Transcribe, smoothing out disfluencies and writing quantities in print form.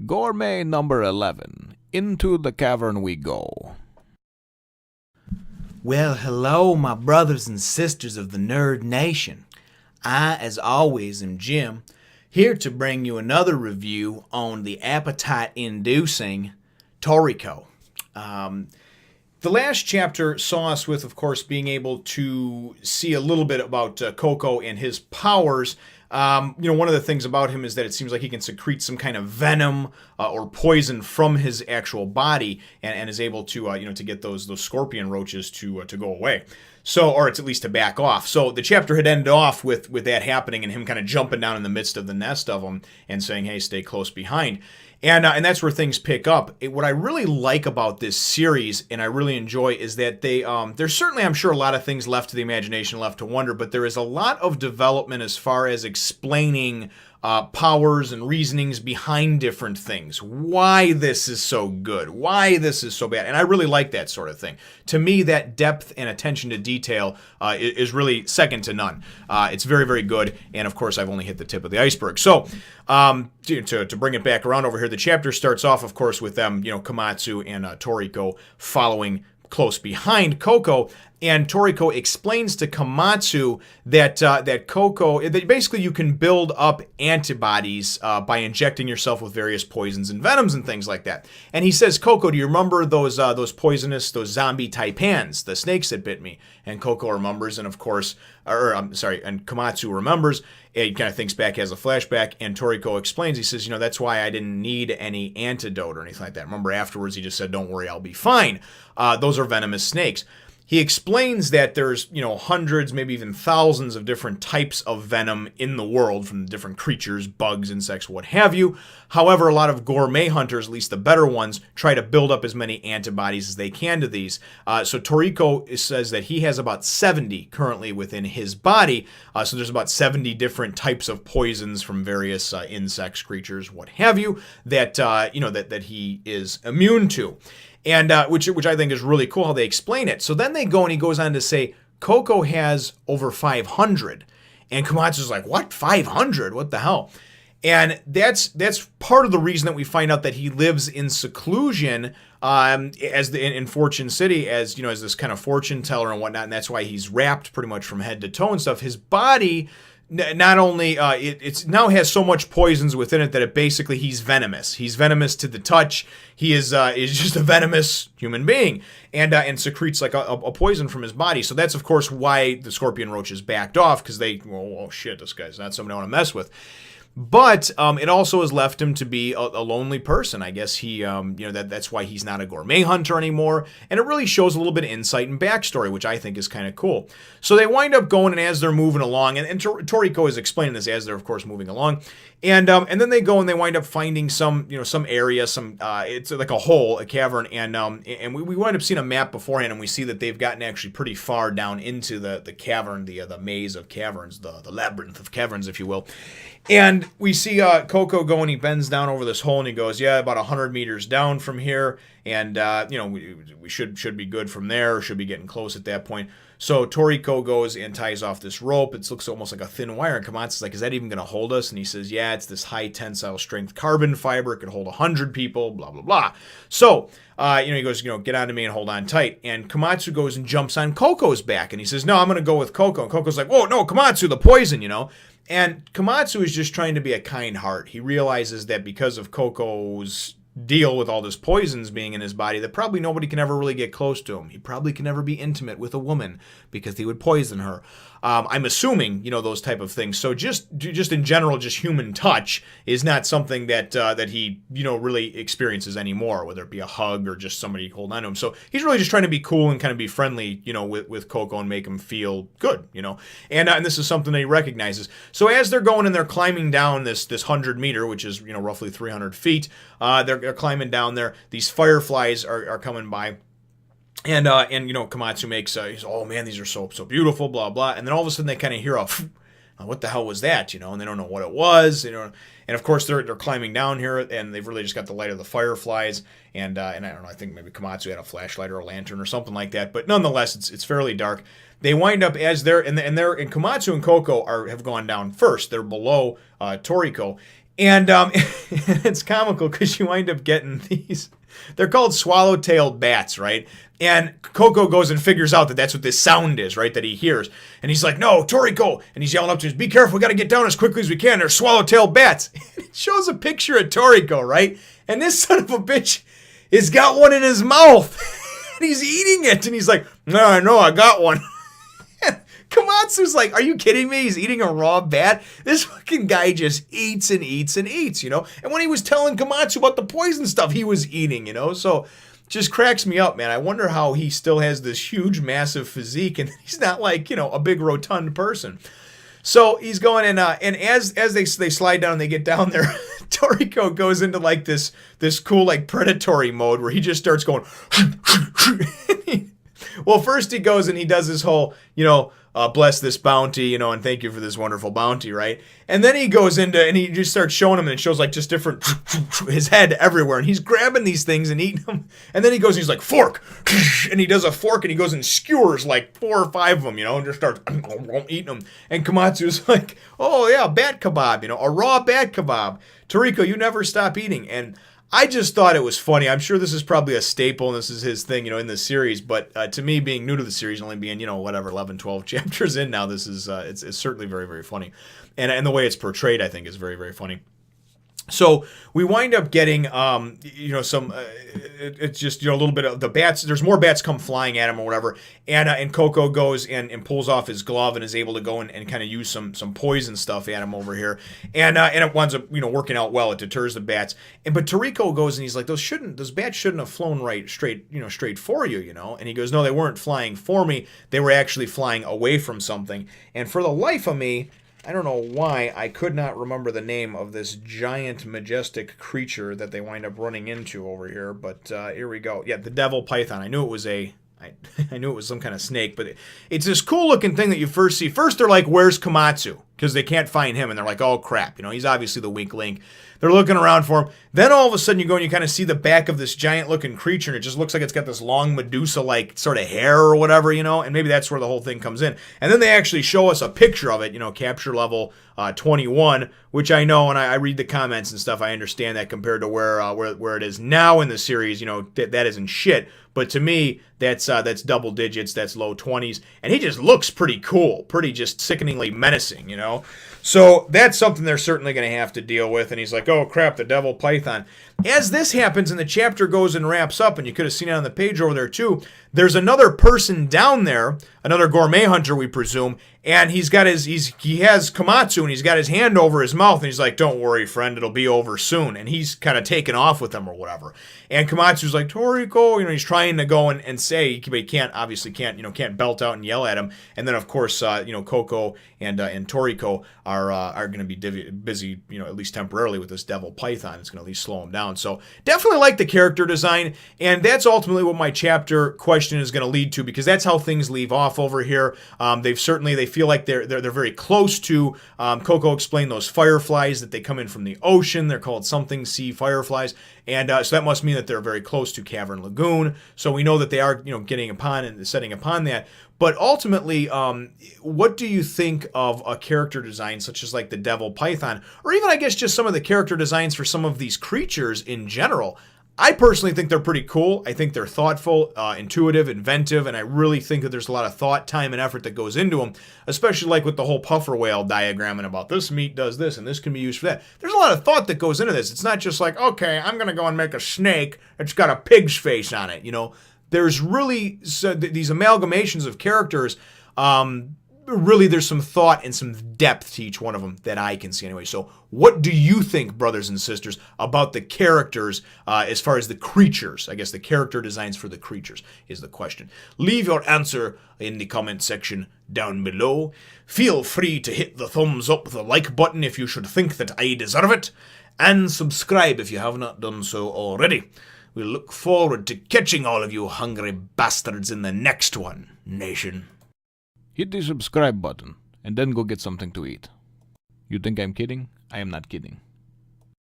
Gourmet number 11. Into the cavern we go. Well, hello, my brothers and sisters of the Nerd Nation. I, as always, am Jim, here to bring you another review on the appetite-inducing Toriko. The last chapter saw us with, of course, being able to see a little bit about Coco and his powers. One of the things about him is that it seems like he can secrete some kind of venom or poison from his actual body, and is able to, to get those Scorpion Roaches to go away. So, or it's at least to back off. So the chapter had ended off with that happening, and him kind of jumping down in the midst of the nest of them and saying, "Hey, stay close behind." And that's where things pick up. What I really like about this series, and I really enjoy, is that there's certainly, I'm sure, a lot of things left to the imagination, left to wonder, but there is a lot of development as far as explaining powers and reasonings behind different things. Why this is so good, why this is so bad. And I really like that sort of thing. To me, that depth and attention to detail is really second to none. It's very, very good. And of course, I've only hit the tip of the iceberg. So to bring it back around over here, the chapter starts off, of course, with them, Komatsu and Toriko following close behind Coco, and Toriko explains to Komatsu that Coco, that basically you can build up antibodies by injecting yourself with various poisons and venoms and things like that. And he says, "Coco, do you remember those poisonous, those zombie taipans, the snakes that bit me?" And Coco remembers, and of course, and Komatsu remembers. He kind of thinks back, has a flashback, and Toriko explains. He says, that's why I didn't need any antidote or anything like that. Remember, afterwards, he just said, "Don't worry, I'll be fine." Those are venomous snakes. He explains that there's, hundreds, maybe even thousands of different types of venom in the world from different creatures, bugs, insects, what have you. However, a lot of gourmet hunters, at least the better ones, try to build up as many antibodies as they can to these. So Toriko says that he has about 70 currently within his body. So there's about 70 different types of poisons from various insects, creatures, what have you, that that he is immune to. And which I think is really cool how they explain it. So then they go, and he goes on to say Coco has over 500, and Komatsu's like, "What, 500? What the hell?" And that's part of the reason that we find out that he lives in seclusion, in Fortune City, as this kind of fortune teller and whatnot. And that's why he's wrapped pretty much from head to toe and stuff. His body, not only it's now has so much poisons within it that he's venomous. He's venomous to the touch. He is just a venomous human being, and secretes like a poison from his body. So that's of course why the Scorpion Roaches backed off, because oh shit, this guy's not someone I want to mess with. But it also has left him to be a lonely person. I guess he, that's why he's not a gourmet hunter anymore. And it really shows a little bit of insight and backstory, which I think is kind of cool. So they wind up going, and as they're moving along, and Toriko is explaining this as they're, of course, moving along. And then they go and they wind up finding some area, it's like a hole, a cavern, and we wind up seeing a map beforehand, and we see that they've gotten actually pretty far down into the cavern, the maze of caverns, the labyrinth of caverns, if you will. And we see Coco go, and he bends down over this hole, and he goes, "Yeah, about 100 meters down from here, and we should be good from there, or should be getting close at that point." So Toriko goes and ties off this rope. It looks almost like a thin wire, and Komatsu's like, "Is that even going to hold us?" And he says, "Yeah, it's this high tensile strength carbon fiber. It could hold 100 people, blah, blah, blah." So, he goes, "Get on to me and hold on tight." And Komatsu goes and jumps on Coco's back, and he says, "No, I'm going to go with Coco." And Coco's like, "Whoa, no, Komatsu, the poison, And Komatsu is just trying to be a kind heart. He realizes that because of Coco's deal with all this poisons being in his body, that probably nobody can ever really get close to him. He probably can never be intimate with a woman because he would poison her. I'm assuming, those type of things. So just in general, just human touch is not something that he, really experiences anymore, whether it be a hug or just somebody holding on to him. So he's really just trying to be cool and kind of be friendly, with Coco and make him feel good, And this is something that he recognizes. So as they're going and they're climbing down this 100-meter, which is, roughly 300 feet, they're climbing down there. These fireflies are coming by. And Komatsu makes, he's, "Oh man, these are so beautiful, blah, blah." And then all of a sudden they kind of hear what the hell was that, and they don't know what it was, And of course they're climbing down here, and they've really just got the light of the fireflies. And I don't know, I think maybe Komatsu had a flashlight or a lantern or something like that. But nonetheless, it's fairly dark. They wind up as they're, and Komatsu and Coco have gone down first. They're below Toriko. And it's comical because you wind up getting these. They're called Swallowtail Bats, right? And Coco goes and figures out that that's what this sound is, right? That he hears. And he's like, no, Toriko. And he's yelling up to us, be careful, we got to get down as quickly as we can. They're Swallowtail Bats. It shows a picture of Toriko, right? And this son of a bitch has got one in his mouth. And he's eating it. And he's like, no, I got one. Komatsu's like, are you kidding me? He's eating a raw bat? This fucking guy just eats and eats and eats, you know? And when he was telling Komatsu about the poison stuff he was eating, you know? So just cracks me up, man. I wonder how he still has this huge, massive physique and he's not like, you know, a big rotund person. So he's going and as they slide down and they get down there, Toriko goes into like this cool like predatory mode where he just starts going. Well, first he goes and he does this whole, you know, bless this bounty, you know, and thank you for this wonderful bounty, right? And then he goes into, and he just starts showing them, and it shows like just different, his head everywhere, and he's grabbing these things and eating them. And then he goes and he's like, fork! And he does a fork, and he goes and skewers like 4 or 5 of them, you know, and just starts eating them. And Komatsu's like, oh yeah, bat kebab, you know, a raw bat kebab. Toriko, you never stop eating. And I just thought it was funny. I'm sure this is probably a staple, and this is his thing, you know, in the series. But to me, being new to the series, only being, you know, whatever, 11, 12 chapters in now, this is it's certainly very, very funny. And the way it's portrayed, I think, is very, very funny. So we wind up getting, you know, some, it's just, you know, a little bit of the bats. There's more bats come flying at him or whatever. And Coco goes and pulls off his glove and is able to go and kind of use some poison stuff at him over here. And it winds up, you know, working out well. It deters the bats. But Toriko goes and he's like, those bats shouldn't have flown straight for you, you know? And he goes, no, they weren't flying for me. They were actually flying away from something. And for the life of me, I don't know why I could not remember the name of this giant, majestic creature that they wind up running into over here. But here we go. Yeah, the devil python. I knew it was I knew it was some kind of snake, but it's this cool-looking thing that you first see. First, they're like, where's Komatsu? Because they can't find him, and they're like, oh, crap. You know, he's obviously the weak link. They're looking around for him. Then all of a sudden you go and you kind of see the back of this giant-looking creature, and it just looks like it's got this long Medusa-like sort of hair or whatever, you know, and maybe that's where the whole thing comes in. And then they actually show us a picture of it, you know, capture level 21, which I know, and I read the comments and stuff, I understand that compared to where it is now in the series, you know, that isn't shit. But to me, that's double digits, that's low 20s, and he just looks pretty cool, pretty just sickeningly menacing, you know? So that's something they're certainly going to have to deal with, and he's like, oh crap, the devil python. As this happens and the chapter goes and wraps up, and you could have seen it on the page over there too, there's another person down there, another gourmet hunter we presume, and he has Komatsu and he's got his hand over his mouth and he's like, don't worry friend, it'll be over soon, and he's kind of taken off with him or whatever. And Komatsu's like, Toriko, you know, he's trying to go and say, but he can't belt out and yell at him. And then of course, you know, Coco and Toriko are going to be busy, you know, at least temporarily with this devil python. It's going to at least slow him down. So definitely like the character design, and that's ultimately what my chapter question is going to lead to, because that's how things leave off over here. They feel like they're very close to. Coco explained those fireflies that they come in from the ocean. They're called something sea fireflies, and so that must mean that they're very close to Cavern Lagoon. So we know that they are, you know, getting upon and setting upon that. But ultimately, what do you think of a character design such as like the devil python, or even I guess just some of the character designs for some of these creatures in general? I personally think they're pretty cool. I think they're thoughtful, intuitive, inventive, and I really think that there's a lot of thought, time, and effort that goes into them, especially like with the whole puffer whale diagram and about this meat does this and this can be used for that. There's a lot of thought that goes into this. It's not just like, okay, I'm going to go and make a snake that's got a pig's face on it, you know. There's really these amalgamations of characters. Really, there's some thought and some depth to each one of them that I can see anyway. So what do you think, brothers and sisters, about the characters as far as the creatures? I guess the character designs for the creatures is the question. Leave your answer in the comment section down below. Feel free to hit the thumbs up, the like button if you should think that I deserve it, and subscribe if you have not done so already. We look forward to catching all of you hungry bastards in the next one, nation. Hit the subscribe button, and then go get something to eat. You think I'm kidding? I am not kidding.